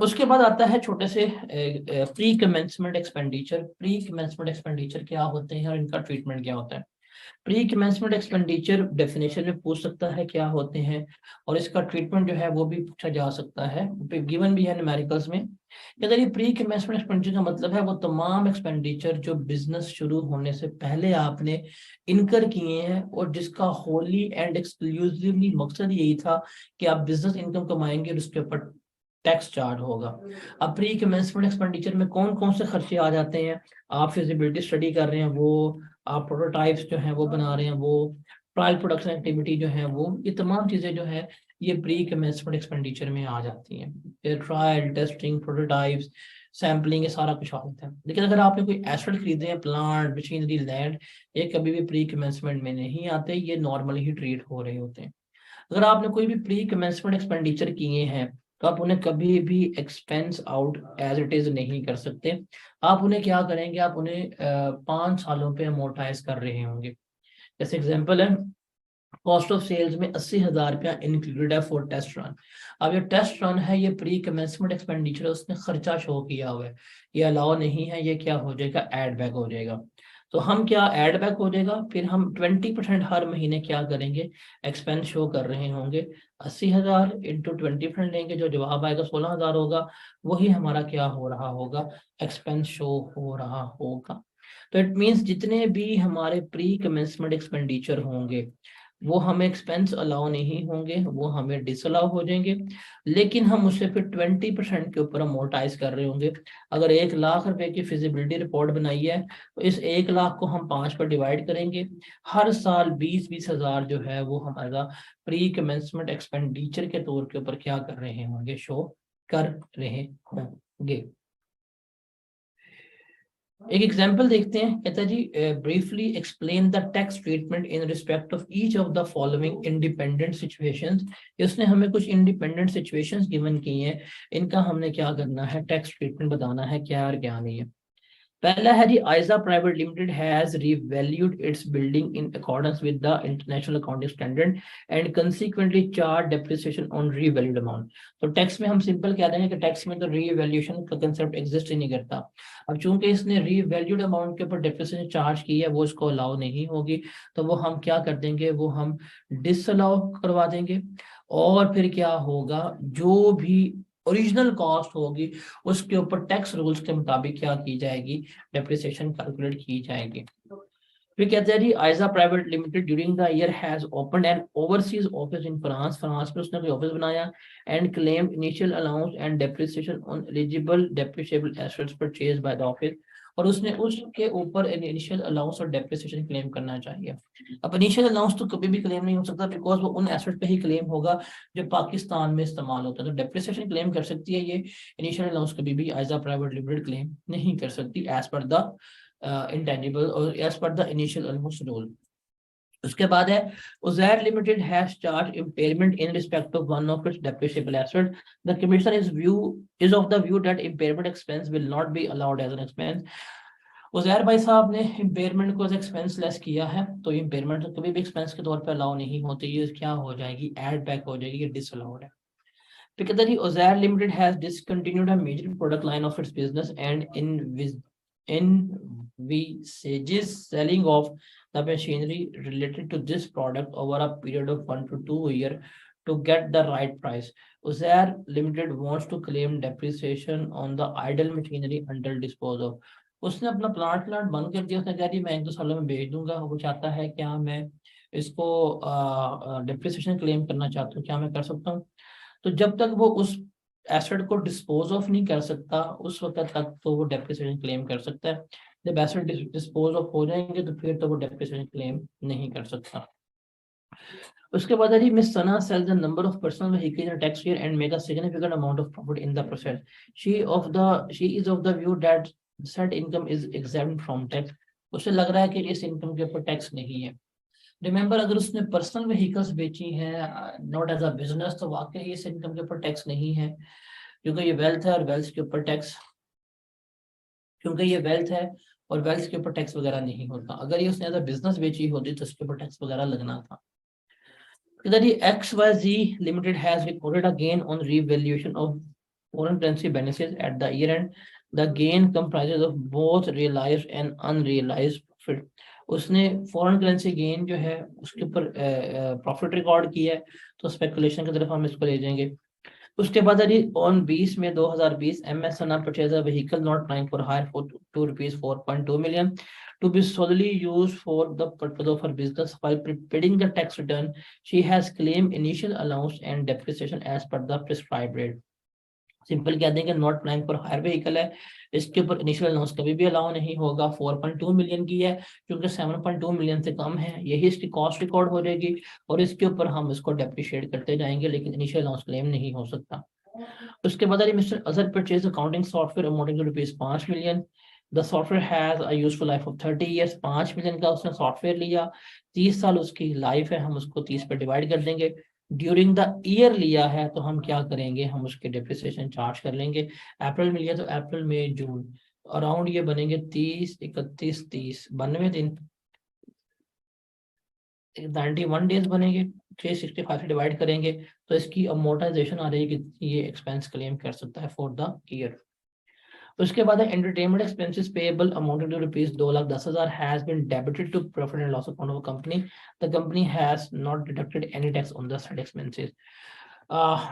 उसके बाद आता है छोटे से pre commencement expenditure. Pre commencement expenditure क्या होते हैं और इनका ट्रीटमेंट क्या होता है। प्री कमेंसमेंट एक्सपेंडिचर डेफिनेशन में पूछ सकता है क्या होते हैं, और इसका ट्रीटमेंट जो है वो भी पूछा जा सकता है, गिवन भी है न्यूमेरिकल्स में। अगर ये प्री कमेंसमेंट एक्सपेंडिचर का मतलब है वो तमाम एक्सपेंडिचर जो बिजनेस शुरू होने से पहले आपने इनकर किए हैं, और जिसका होली एंड एक्सक्लूसिवली मकसद यही था कि आप बिजनेस इनकम कमाएंगे और उसके ऊपर टैक्स चार्ज होगा। अब प्री कमेंसमेंट एक्सपेंडिचर में कौन कौन से खर्चे आ जाते हैं। आप फिजिबिलिटी स्टडी कर रहे हैं वो, आप प्रोटोटाइप्स जो हैं वो बना रहे हैं वो, ट्रायल प्रोडक्शन एक्टिविटी जो है वो, ये तमाम चीजें जो है ये प्री कमेंसमेंट एक्सपेंडिचर में आ जाती हैं। फिर ट्रायल, टेस्टिंग, प्रोटोटाइप्स, सैम्पलिंग, ये सारा कुछ आ जाता है। लेकिन अगर आपने कोई एसेट खरीदे हैं, प्लांट, मशीनरी, लैंड, ये कभी भी प्री कमेंसमेंट में नहीं आते, ये नॉर्मली ही ट्रीट हो रहे होते हैं। अगर आपने कोई भी प्री कमेंसमेंट एक्सपेंडिचर किए हैं तो आप उन्हें कभी भी expense out as it is नहीं कर सकते। आप उन्हें क्या करेंगे, आप उन्हें 5 सालों पे अमोर्टाइज कर रहे होंगे। जैसे एग्जांपल है, कॉस्ट ऑफ सेल्स में 80,000 रुपया इंक्लूडेड है फॉर टेस्ट रन। अब ये टेस्ट रन है, ये प्री कमेंसमेंट एक्सपेंडिचर है, उसने खर्चा शो किया हुआ है, ये अलाउ नहीं है, ये क्या हो जाएगा, एड बैक हो जाएगा। तो हम क्या, एड बैक हो जाएगा, फिर हम 20% हर महीने क्या करेंगे, एक्सपेंस शो कर रहे होंगे। 80,000 इंटू 20% लेंगे, जो जवाब आएगा 16,000 होगा, वही हमारा क्या हो रहा होगा, एक्सपेंस शो हो रहा होगा। तो इट मीन्स जितने भी हमारे प्री कमेंसमेंट एक्सपेंडिचर होंगे वो हमें एक्सपेंस अलाउ नहीं होंगे, वो हमें डिसअलाउ हो जाएंगे। लेकिन हम उससे फिर 20% के ऊपर अमोर्टाइज कर रहे होंगे। अगर 1,00,000 रुपए की फिजिबिलिटी रिपोर्ट बनाई है तो इस 1,00,000 को हम 5 पर डिवाइड करेंगे। हर साल 20-20 हजार जो है वो हमारा प्री कमेंसमेंट एक्सपेंडिचर के तौर के ऊपर क्या कर रहे होंगे, शो कर रहे होंगे। एक एग्जांपल देखते हैं, कहता है जी, briefly explain the tax treatment in respect of each of the following independent situations. उसने हमें कुछ इंडिपेंडेंट सिचुएशंस गिवन की हैं, इनका हमने क्या करना है, टैक्स ट्रीटमेंट बताना है क्या और क्या नहीं है। पहला है जी, Aija private limited has revalued its building in accordance with the international accounting standard and consequently charge depreciation on revalued amount. तो टैक्स में हम सिंपल कह देंगे कि टैक्स में तो रीवैल्यूएशन का कंसेप्ट एग्जिस्ट ही नहीं करता। अब चूंकि इसने रीवैल्यूड अमाउंट के ऊपर डेप्रिसिएशन चार्ज की है, वो इसको अलाउ नहीं होगी, तो वो हम क्या कर देंगे, वो हम डिसअलाउ करवा देंगे। और फिर क्या होगा, जो भी ओरिजिनल कॉस्ट होगी उसके ऊपर टैक्स रूल्स के मुताबिक क्या की जाएगी, डेप्रिसिएशन कैलकुलेट की जाएगी। फिर कहते हैं जी, Aija private limited during the year has opened an overseas office in France. France में उसने कोई ऑफिस बनाया and claim initial allowance and depreciation on eligible depreciable assets purchase by the office. और उसने उसके ऊपर इनिशियल अलाउंस और डेप्रिसिएशन क्लेम करना चाहिए। अब इनिशियल अलाउंस तो कभी भी क्लेम नहीं हो सकता, बिकॉज वो उन एसेट पे ही क्लेम होगा जो पाकिस्तान में इस्तेमाल होता है। तो डेप्रिसिएशन क्लेम कर सकती है ये, इनिशियल अलाउंस कभी भी आइजा प्राइवेट लिमिटेड क्लेम नहीं कर सकती एज पर द इंटेंजिबल और as per the initial allowance rule. उसके बाद है, Uzair limited has charge impairment in respect of one of its depreciable asset. The commission is of the view that impairment expense will not be allowed as an expense. Uzair भाई साहब ने impairment को expense less किया है, तो impairment तो कभी भी एक्सपेंस के तौर पे अलाउ नहीं होती, ये क्या हो जाएगी, एड बैक हो जाएगी, ये डिसअलाउड है। फिर कहता है जी, Uzair limited has discontinued a major product line of its business and envisages selling of the machinery related to this product over a period of 1 to 2 years to get the right price. Uzair Limited wants to claim depreciation on the idle machinery until disposal. उसने अपना plant बंद कर दिया, उसने कहा जी मैं 1-2 सालों में बेच दूंगा। वो चाहता है क्या मैं इसको डिप्रिसिएशन क्लेम करना चाहता हूँ, क्या मैं कर सकता हूँ। तो जब तक वो उस एसेट को डिस्पोज ऑफ नहीं कर सकता उस वक्त तक तो वो डेप्रिसिएशन क्लेम कर सकता है। जब एसेट डिस्पोज ऑफ हो जाएंगे तो फिर तो वो डेप्रिसिएशन क्लेम नहीं कर सकता। उसके बाद है miss Sana sells the number of personal vehicles in tax year and make a significant amount of profit in the process. She is of the view that set income is exempt from tax. उसे लग रहा है कि इस income के ऊपर tax नहीं है। रिमेंबर, अगर उसने पर्सनल व्हीकल्स बेची हैं नॉट एज अ बिजनेस, तो वाकई इस इनकम के ऊपर टैक्स नहीं है, क्योंकि ये वेल्थ है और वेल्थ के ऊपर टैक्स, क्योंकि ये वेल्थ है और वेल्थ के ऊपर टैक्स वगैरह नहीं होता। अगर ये उसने एज अ बिजनेस बेची होती तो उसके ऊपर टैक्स वगैरह लगना था। इधर ये XYZ limited has recorded a gain on revaluation of foreign currency balances at the year end. The gain comprises of both realized and unrealized profit. उसने फॉरेन करेंसी गेन जो है उसके ऊपर प्रॉफिट रिकॉर्ड किया है, तो स्पेकुलेशन की तरफ हम इसको ले जाएंगे। उसके बाद है ऑन 20 में 2020 MS Sana purchased a vehicle not plying for hire for rupees 4.2 million to be solely used for the purpose of her business. While preparing the tax return, she has claimed initial allowance and depreciation as per the prescribed rate. Simple कह देंगे not plying for hire vehicle है, इसके ऊपर initial allowance कभी भी allow नहीं होगा। 4.2 million की है, क्योंकि 7.2 मिलियन से कम है, यही इसकी कॉस्ट रिकॉर्ड हो जाएगी और इसके ऊपर हम इसको डेप्रिशिएट करते जाएंगे, लेकिन इनिशियल अलाउंस क्लेम नहीं हो सकता। उसके बाद mister Azhar purchase accounting software amounting to rupees 5 million. The software has a useful life of 30 years. 5 million का उसने सॉफ्टवेयर लिया, 30 साल उसकी लाइफ है, हम उसको 30 पे डिवाइड कर देंगे। ड्यूरिंग द ईयर लिया है तो हम क्या करेंगे, हम उसके डेप्रिसिएशन चार्ज कर लेंगे। अप्रैल में लिया तो अप्रैल मई जून अराउंड ये बनेंगे 30 31 30 92 दिन, 91 डेज बनेंगे। 365 से डिवाइड करेंगे तो इसकी अमोर्टाइजेशन आ रही है कि ये एक्सपेंस क्लेम कर सकता है फॉर द ईयर। उसके बाद entertainment expenses payable amounted to rupees 2,10,000 has been debited to profit and loss account of company. The company has not deducted any tax on the side expenses.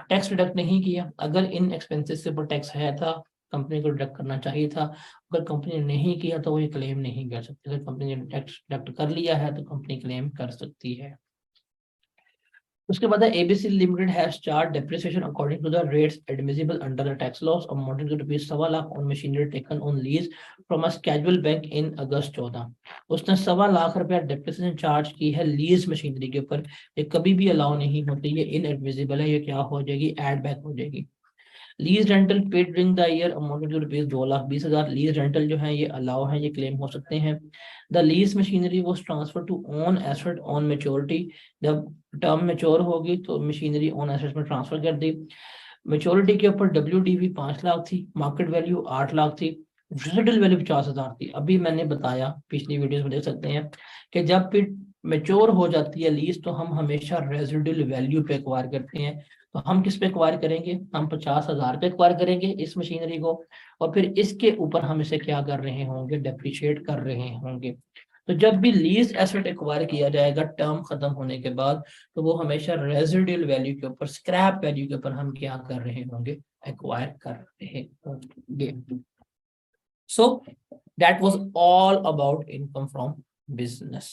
Tax deduct नहीं किया, अगर इन expenses से ऊपर tax है था company को deduct करना चाहिए था, अगर कंपनी ने नहीं किया तो वो ये क्लेम नहीं कर सकती। अगर कंपनी ने टैक्स डिडक्ट कर लिया है तो कंपनी क्लेम कर सकती है। उसके बाद ABC limited has charge depreciation according to the rates admissible under the tax laws amounting to rupees 1.25 lakh on machinery taken on lease from a schedule bank in August 14। उसने 1.25 लाख रुपया डेप्रिसिएशन चार्ज की है lease machinery के ऊपर, ये कभी भी allow नहीं होती, ये इनएडमिसिबल है, ये क्या हो जाएगी, एड बैक हो जाएगी। Lease rental paid during the year amounted to rupees 2,20,000। Lease rental जो है ये अलाउ है, ये क्लेम हो सकते हैं। The lease machinery was transfer to own asset on maturity. जब टर्म मैच्योर होगी तो मशीनरी ओन एसेट में ट्रांसफर कर दी। मैच्योरिटी के ऊपर WDV 5 लाख थी, मार्केट वैल्यू 8 लाख थी, रेसिडुअल वैल्यू 50,000 थी। अभी मैंने बताया पिछली वीडियोस में देख सकते हैं कि जब फिर मैच्योर हो जाती है लीज तो हम हमेशा रेसिडुअल वैल्यू पे एक्वायर करते हैं। तो हम किस पे एक्वायर करेंगे, हम 50,000 पे एक्वायर करेंगे इस मशीनरी को, और फिर इसके ऊपर हम इसे क्या कर रहे होंगे, डेप्रिशिएट कर रहे होंगे। तो जब भी लीज एसेट एक्वायर किया जाएगा टर्म खत्म होने के बाद, तो वो हमेशा रेसिडुअल वैल्यू के ऊपर, स्क्रैप वैल्यू के ऊपर हम क्या कर रहे होंगे, एक्वायर कर रहे होंगे। So that was all about income from business.